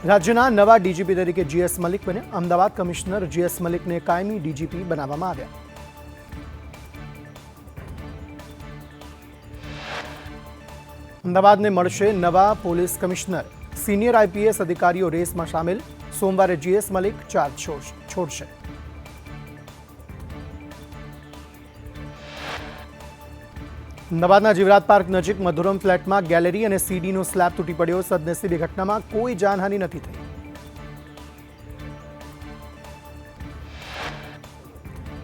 રાજ્યના નવા ડીજીપી તરીકે જીએસ મલિક બન્યા. અમદાવાદ કમિશનર જીએસ મલિકને કાયમી ડીજીપી બનાવવામાં આવ્યા. અમદાવાદને મળશે નવા પોલીસ કમિશનર. સિનિયર આઈપીએસ અધિકારીઓ રેસમાં સામેલ. સોમવારે જીએસ મલિક ચાર્જ છોડશે. અમદાવાદના જીવરાજ પાર્ક નજીક મધુરમ ફ્લેટમાં ગેલેરી અને સીડીનો સ્લેબ તૂટી પડ્યો. સદનસીબે ઘટનામાં કોઈ જાનહાનિ નથી થઈ.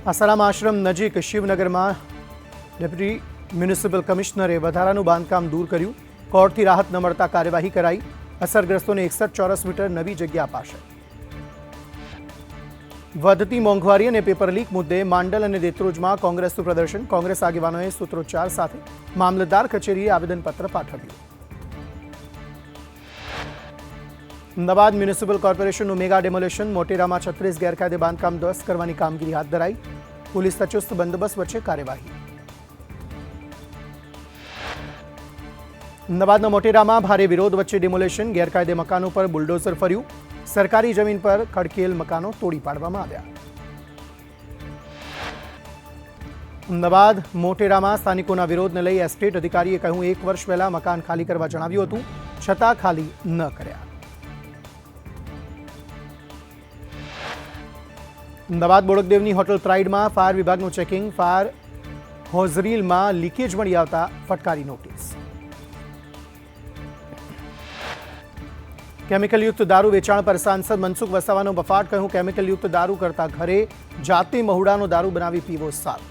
આસારામ આશ્રમ નજીક શિવનગરમાં ડેપ્યુટી મ્યુનિસિપલ કમિશનરે વધારાનું બાંધકામ દૂર કર્યું. કોર્ટથી રાહત ન મળતા કાર્યવાહી કરાઈ. અસરગ્રસ્તોને 61 ચોરસ મીટર નવી જગ્યા અપાશે. વધતી મોંઘવારી અને પેપર લીક મુદ્દે માંડલ અને દેત્રોજમાં કોંગ્રેસનું પ્રદર્શન. કોંગ્રેસ આગેવાનોએ સૂત્રોચ્ચાર સાથે મામલતદાર કચેરીએ આવેદનપત્ર પાઠવ્યું. અમદાવાદ મ્યુનિસિપલ કોર્પોરેશનનું મેગા ડેમોલેશન. મોટેરામાં 36 ગેરકાયદે બાંધકામ ધ્વસ્ત કરવાની કામગીરી હાથ ધરાઈ. પોલીસ ચુસ્ત બંદોબસ્ત વચ્ચે કાર્યવાહી. અમદાવાદના મોટેરામાં ભારે વિરોધ વચ્ચે ડેમોલેશન. ગેરકાયદે મકાનો પર બુલડોઝર ફર્યું. સરકારી જમીન પર ખડકેલ મકાનો તોડી પાડવામાં આવ્યા. અમદાવાદ મોટેરામાં સ્થાનિકોના વિરોધને લઈ એસ્ટેટ અધિકારીએ કહ્યું 1 વર્ષ પહેલા મકાન ખાલી કરવા જણાવ્યું હતું, છતાં ખાલી ન કર્યા. અમદાવાદ બોડકદેવની હોટલ પ્રાઇડમાં ફાયર વિભાગનું ચેકિંગ. ફાયર હોઝરીલમાં લીકેજ મળી આવતા ફટકારી નોટિસ. કેમિકલયુક્ત દારૂ વેચાણ પર સાંસદ મનસુખ વસાવાનો બફાટ. કહ્યું કેમિકલયુક્ત દારૂ કરતા ઘરે જાતે મહુડાનો દારૂ બનાવી પીવો સારું.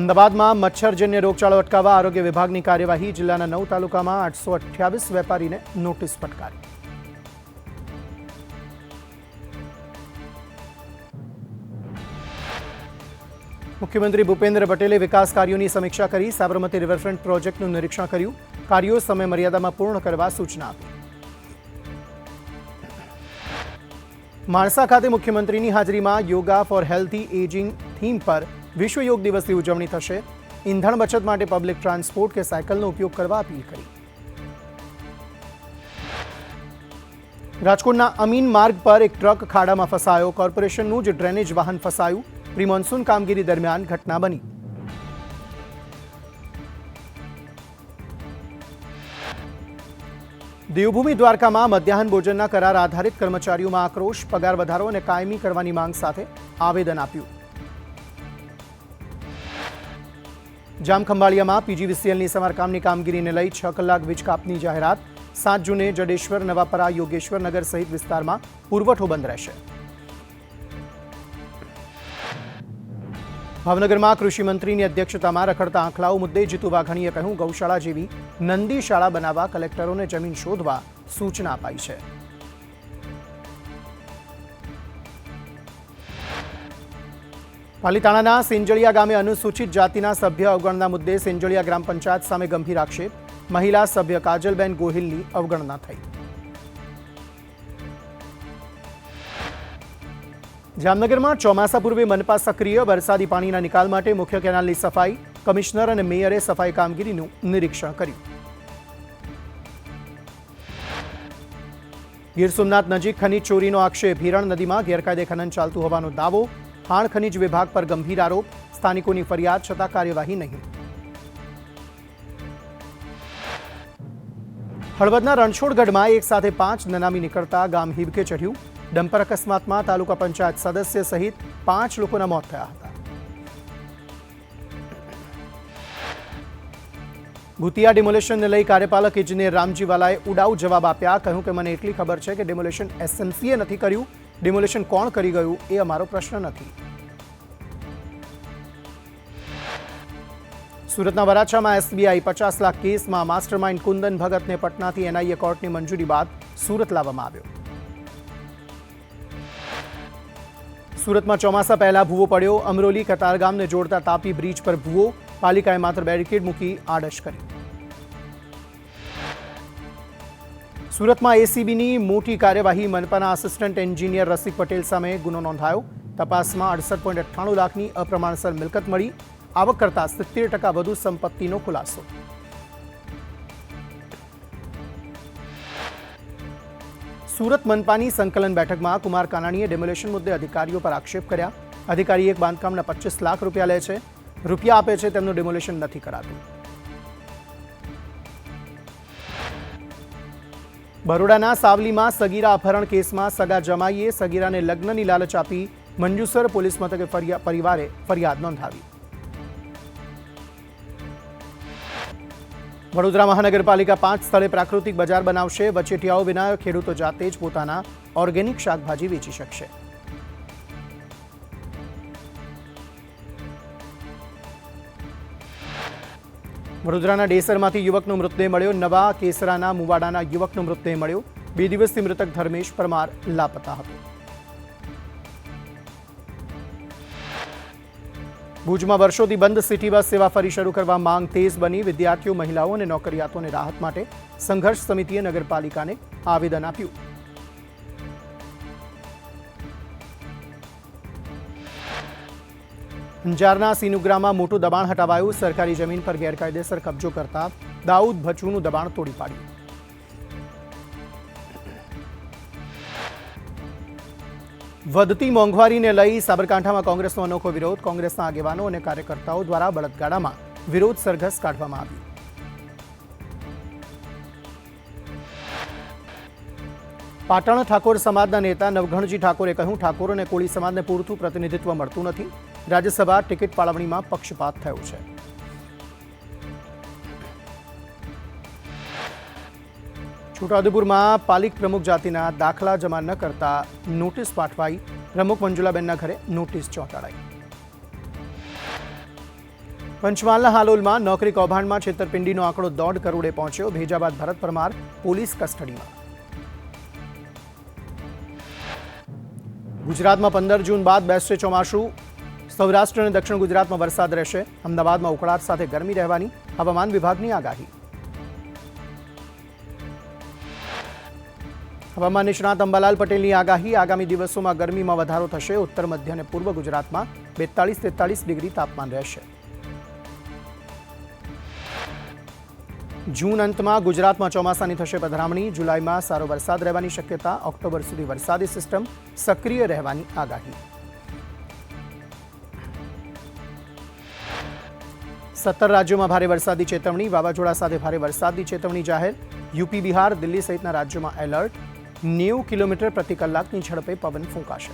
અમદાવાદમાં મચ્છરજન્ય રોગચાળો અટકાવવા આરોગ્ય વિભાગની કાર્યવાહી. જિલ્લાના 9 તાલુકામાં 828 વેપારીને નોટિસ ફટકારી. મુખ્યમંત્રી ભૂપેન્દ્ર પટેલે વિકાસ કાર્યોની સમીક્ષા કરી. સાબરમતી રિવરફ્રન્ટ પ્રોજેક્ટનું નિરીક્ષણ કર્યું. કાર્યો સમય મર્યાદામાં પૂર્ણ કરવા સૂચના આપી. માણસા ખાતે મુખ્યમંત્રીની હાજરીમાં yoga for healthy ageing theme પર વિશ્વ યોગ દિવસની ઉજવણી થશે. ઈંધણ બચત માટે પબ્લિક ટ્રાન્સપોર્ટ કે સાયકલનો ઉપયોગ કરવા અપીલ કરી. રાજકોટના અમીન માર્ગ પર એક ટ્રક ખાડામાં ફસાયો. કોર્પોરેશનનું જ ડ્રેનેજ વાહન ફસાયું. પ્રી મોન્સૂન કામગીરી દરમિયાન ઘટના બની. દેવભૂમિ દ્વારકામાં મધ્યાહન ભોજનના કરાર આધારિત કર્મચારીઓમાં આક્રોશ. પગાર વધારો અને કાયમી કરવાની માંગ સાથે આવેદન આપ્યું. જામખંભાળિયામાં પીજીવીસીએલની સમારકામની કામગીરીને લઈ 6 કલાક વીજ કાપની જાહેરાત. 7 જૂને જડેશ્વર, નવાપરા, યોગેશ્વર નગર સહિત વિસ્તારમાં પુરવઠો બંધ રહેશે. ભાવનગરમાં કૃષિમંત્રીની અધ્યક્ષતામાં રખડતા આંખલાઓ મુદ્દે જીતુ વાઘાણીએ કહ્યું ગૌશાળા જેવી નંદી શાળા બનાવવા કલેક્ટરોને જમીન શોધવા સૂચના અપાઈ છે. પાલીતાણાના સેંજળિયા ગામે અનુસૂચિત જાતિના સભ્ય અવગણના મુદ્દે સેંજળિયા ગ્રામ પંચાયત સામે ગંભીર આક્ષેપ. મહિલા સભ્ય કાજલબેન ગોહિલની અવગણના થઈ. જામનગરમાં ચોમાસા પૂર્વે મનપા સક્રિય. વરસાદી પાણીના નિકાલ માટે મુખ્ય કેનાલની સફાઈ. કમિશનર અને મેયરે સફાઈ કામગીરીનું નિરીક્ષણ કર્યું. ગીર સોમનાથ નજીક ખનીજ ચોરીનો આક્ષેપ. હિરણ નદીમાં ગેરકાયદે ખનન ચાલતું હોવાનો દાવો. ખાણ ખનીજ વિભાગ પર ગંભીર આરોપ. સ્થાનિકોની ફરિયાદ છતાં કાર્યવાહી નહીં. હળવદના રણછોડગઢમાં એક સાથે 5 નનામી નીકળતા ગામ હિબકે ચઢ્યું. ડમ્પર અકસ્માતમાં તાલુકા પંચાયત સદસ્ય સહિત 5 લોકોના મોત થયા હતા. ભૂતિયા ડિમોલેશનને લઈ કાર્યપાલક ઇજનેર રામજીવાલાએ ઉડાઉ જવાબ આપ્યા. કહ્યું કે મને એટલી ખબર છે કે ડિમોલેશન એસએમસીએ નથી કર્યું. ડિમોલેશન કોણ કરી ગયું એ અમારો પ્રશ્ન નથી. સુરતના વરાછામાં એસબીઆઈ 50 લાખ કેસમાં માસ્ટરમાઇન્ડ કુંદન ભગતને પટનાથી એનઆઈએ કોર્ટની મંજૂરી બાદ સુરત લાવવામાં આવ્યો. સુરતમાં ચોમાસા પહેલા ભૂવો પડ્યો. અમરોલી કતારગામને જોડતા તાપી બ્રિજ પર ભૂવો. પાલિકાએ માત્ર બેરિકેડ મૂકી આડશ કરી. સુરતમાં એસીબીની મોટી કાર્યવાહી. મનપાના આસિસ્ટન્ટ એન્જિનિયર રસિક પટેલ સામે ગુનો નોંધાયો. તપાસમાં 68.98 લાખની અપ્રમાણસર મિલકત મળી. આવક કરતાં 70% વધુ સંપત્તિનો ખુલાસો. સુરત મનપાની સંકલન બેઠકમાં કુમાર કાનાણીએ ડેમોલેશન મુદ્દે અધિકારીઓ પર આક્ષેપ કર્યા. અધિકારી એક બાંધકામના 25 લાખ રૂપિયા લે છે, રૂપિયા આપે છે, તેમનું ડેમોલેશન નથી કરાતું. બરોડાના સાવલીમાં સગીરા અપહરણ કેસમાં સગા જમાઈએ સગીરાને લગ્નની લાલચ આપી મંજુસર પોલીસ મથકે પરિવારે ફરિયાદ નોંધાવી. વડોદરા મહાનગરપાલિકા 5 સ્થળે પ્રાકૃતિક બજાર બનાવશે. વચેટિયાઓ વિના ખેડૂતો જાતે જ પોતાના ઓર્ગેનિક શાકભાજી વેચી શકશે. વડોદરાના ડેસરમાંથી યુવકનો મૃતદેહ મળ્યો. નવા કેસરાના મુવાડાના યુવકનો મૃતદેહ મળ્યો. 2 દિવસથી મૃતક ધર્મેશ પરમાર લાપતા હતો. ભુજમાં વર્ષોથી બંધ સિટી બસ સેવા ફરી શરૂ કરવા માંગ તેજ બની. વિદ્યાર્થીઓ, મહિલાઓ અને નોકરિયાતોને રાહત માટે સંઘર્ષ સમિતિએ નગરપાલિકાને આવેદન આપ્યું. અંજારના સિનુગ્રામાં મોટું દબાણ હટાવાયું. સરકારી જમીન પર ગેરકાયદેસર કબજો કરતા દાઉદ ભચુનું દબાણ તોડી પાડ્યું. વધતી મોંઘવારીને લઈ સાબરકાંઠામાં કોંગ્રેસનો અનોખો વિરોધ. કોંગ્રેસના આગેવાનો અને કાર્યકર્તાઓ દ્વારા બળદગાડામાં વિરોધ સરઘસ કાઢવામાં આવ્યું. પાટણ ઠાકોર સમાજના નેતા નવઘણજી ઠાકોરે કહ્યું, ઠાકોર અને કોળી સમાજને પૂરતું પ્રતિનિધિત્વ મળતું નથી. રાજ્યસભા ટિકિટ ફાળવણીમાં પક્ષપાત થયો છે. છોટાઉદેપુરમાં પાલિક પ્રમુખ જાતિના દાખલા જમા ન કરતા નોટિસ પાઠવાઈ. પ્રમુખ મંજુલાબેનના ઘરે નોટિસ ચોંટાડાઈ. પંચમહાલના હાલોલમાં નોકરી કૌભાંડમાં છેતરપિંડીનો આંકડો 1.5 કરોડે પહોંચ્યો. ભેજા બાદ ભરત પરમાર પોલીસ કસ્ટડીમાં. ગુજરાતમાં 15 જૂન બાદ બેસશે ચોમાસું. સૌરાષ્ટ્ર અને દક્ષિણ ગુજરાતમાં વરસાદ રહેશે. અમદાવાદમાં ઉકળાટ સાથે ગરમી રહેવાની હવામાન વિભાગની આગાહી. હવામાન નિષ્ણાત અંબાલાલ પટેલની આગાહી. આગામી દિવસોમાં ગરમીમાં વધારો થશે. ઉત્તર મધ્ય અને પૂર્વ ગુજરાતમાં 42-43 ડિગ્રી તાપમાન રહેશે. જૂન અંતમાં ગુજરાતમાં ચોમાસાની થશે પધરામણી. જુલાઈમાં સારો વરસાદ રહેવાની શક્યતા. ઓક્ટોબર સુધી વરસાદી સિસ્ટમ સક્રિય રહેવાની આગાહી. 17 રાજ્યોમાં ભારે વરસાદી ચેતવણી. વાવાઝોડા સાથે ભારે વરસાદની ચેતવણી જાહેર. યુપી, બિહાર, દિલ્હી સહિતના રાજ્યોમાં એલર્ટ. 90 કિલોમીટર પ્રતિ કલાકની ઝડપે પવન ફૂંકાશે.